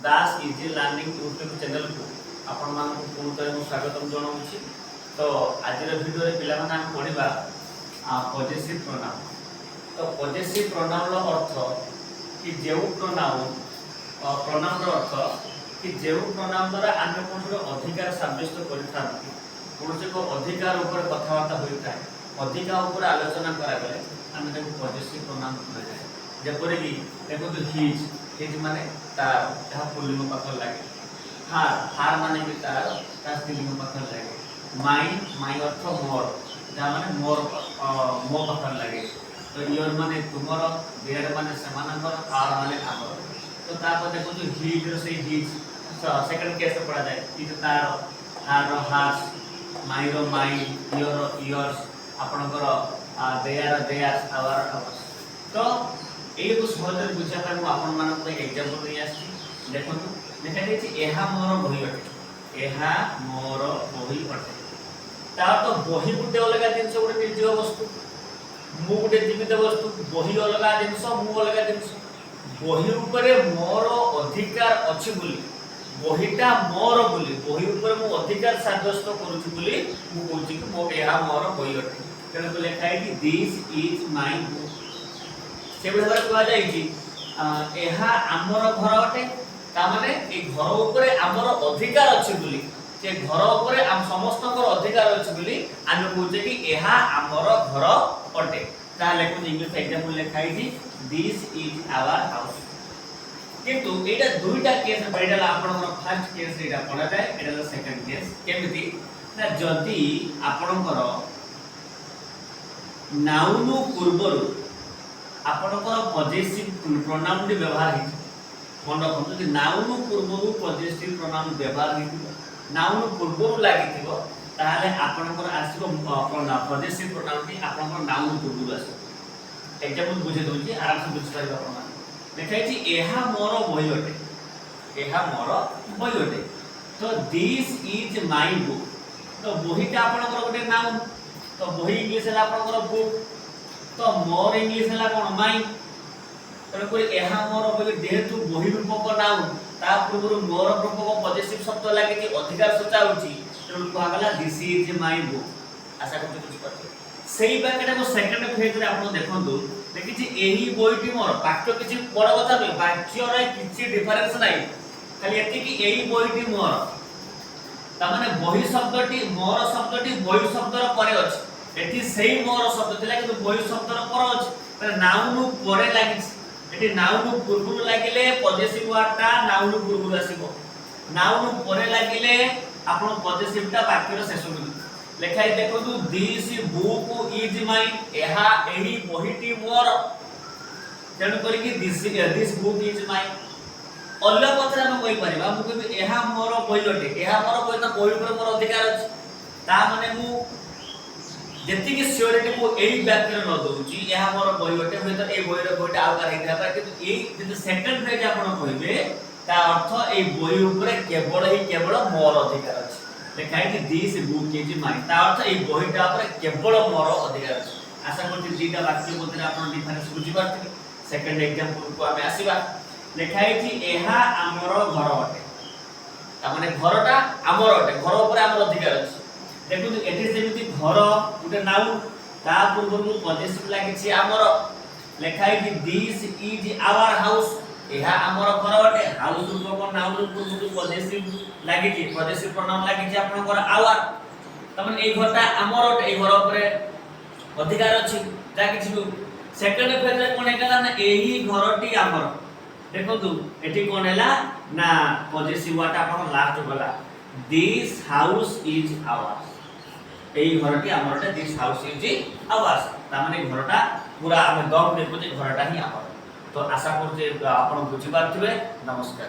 दास easy learning YouTube channel को आपण मानक पुनः स्वागत जनाऊँगी। तो आज भिडियो पिला हम पढ़ा पजेसिव प्रोनाउन। तो पजेसिव प्रोनाउन अर्थ कि जो प्रोनाउन प्रोनाउन अर्थ कि जो प्रोनाउन द्वारा आम कौन अधिकार सब्यस्त कर कौन एक अधिकार उपर कथबार्ता होता है, अधिकार उपर आलोचना करागले आम पजेसिव प्रोनाउन कहुए। जपरिक देखो हिज हिज माने तार जहाँ पुल्लिंग पाखर लगे, हार हार माने भी तार स्त्रीलिंग पाखर लगे, माई माई अर्थ मोर जहाँ माने मोर मो पाखर लगे। तो योर माने तुमर, देयर माने सेमानकर, आर माने आमर। तो तापर देखो हिज से हिज सेकंड केस पढ़ा जाए हिज तार, हार हार्स, माई रो माई, योर योर्स, आपणकर देयर देयर्स, आवर आवर्स। तो ये सहज बुझापी मुझे एक एग्जांपल नहीं आसी। देखो लिखा जाए मोर बही अटे, यह मोर बही अटे। तार तो बही गोटे अलग जिनस, गोटे निर्जीव वस्तु, मु गोटे जीवित वस्तु, बही अलग जिनस, मु अलग जिनस। बही उपरे मोर अधिकार अच्छी बोली, बहीटा मोर बोली, बही उपरे मु अधिकार साब्यस्त करूची बोली मु कहूची कि मो यह मोर बही अटे। तेणु लिखा है दिस इज माय बुक। से भाव कह जाए आमर घर अटे, तामाने ए घर उपरे आमर अधिकार अछि बोली, जे घर उपरे हम समस्त अधिकार अछि बोली आमे कहूचे कि यह आमर घर अटे। ताले को इंग्लिश एग्जांपल लिखाई दी दिस इज आवर हाउस। किंतु एटा दुईटा केस पड़ेला, आपनकर फर्स्ट केस एटा पड़ा जाए, एटा सेकंड केस केमिति ना जदी आपनकर नाउनु पूर्वरु आपनकर पजेसिव प्रोनाउन व्यवहार है। मन रखु कि नाउनु पूर्व पजेसिव प्रोनाउन व्यवहार है, नाउनु पूर्व लगी ताहले आपनकर आसीबो पजेसिव प्रोनाउन टी आपनकर नाउनु पूर्व आसीबो। एग्जांपल बुझे दोची आराम से बुझ पाइबा आपण। देखाइ छी एहा मोर बही अटे, एहा मोर बही अटे। तो दिस इज माय बुक। तो बहीटा आपनकर गोटे नाउन, तो बही इंग्लिश है आपनकर बुक, तो मोर इंग्लिश है कौन माई। तेणुक यह मोर बोली जेहेतु बही रूपक नाउन ता पूर्व मोर रूपक पजेसिव शब्द लगे अधिकार सूचाउची, तेणु कहगला दिस इज माय बुक। आशा करते बुझ पाते सेही बाक्यटा को सेकंड फेज रे आपण देखंतु देखिछि एही बोईटी मोर वाक्य किछि बड़ कथा नै, वाक्य रे किछि डिफरेंस नै, खाली एति कि एही बोईटी मोर। ता माने बही शब्दटी मोर शब्दटी बही शब्दर परे अछि, एठी सेही मोर शब्द थिला कि बही शब्दर पर अछि, त नाउनु परे लागि। एठी नाउनु पूर्वरु लागिले पजेसिव वार्डटा नाउनु पूर्वरु आसीबो, नाउनु परे लागिले आपण पजेसिवटा वाक्यर शेष होई लेखाइ। देखो दिस बुक इज माय, एहा एही बहीटी मोर। तेणु करी कि दिस बुक इज माय अलग कथा हम कहि परिबा, मु कहबी एहा मोर बही अटे, एहा मोर बही, त बही पर मोर अधिकार अछि। ता माने मु जेति कि सियोरिटी को एही वाक्य न दोउची एहा मोर बही अटे, होय त ए बही रे बहीटा आउकार हेता पर, किंतु एही जे सेकंड फ्रेज आपण कहिबे ता अर्थ ए बही ऊपर केवल मोर अधिकार अछि। लिखाइ कि दिस बुक इज माय, ता अर्थ ए बहीटा ऊपर केवल मोर अधिकार अछि। आशा करती दीटा वाक्य मध्ये आपण डिफरेंस बुझी पारथि। सेकंड एग्जांपल को आमे आसीबा। लिखाइ कि एहा हमर घर अटे, ता माने घरटा हमर अटे, घर ऊपर हमर अधिकार अछि। देखु एठी सेमिति घर गुटे नाउन, ता पूर्वरु पजेसिव लागि छि हमर। लिखाइ कि दिस इज आवर हाउस, एहा हमर घर अटे, हाउस रूपक नाउन पूर्वरु पजेसिव लागि छि, पजेसिव प्रोनाउन लागि छि आपनकर आवर। त माने ए घरटा हमर अटे, ए घर ऊपर अधिकार अछि जा किछि। सेकंड फेज रे कोन हेला ना एही घरटी हमर। देखो एठी कोन हेला ना पजेसिव वाटा आपन लास्ट गला दिस हाउस इज आवर्स, एही घरटी हमर अटे, दिस हाउस इज आवर्स। ता माने घरटा पूरा हम दम देखो जे घरटा ही हमर। तो आशा करते आपण बुझी पारथिबे। नमस्कार।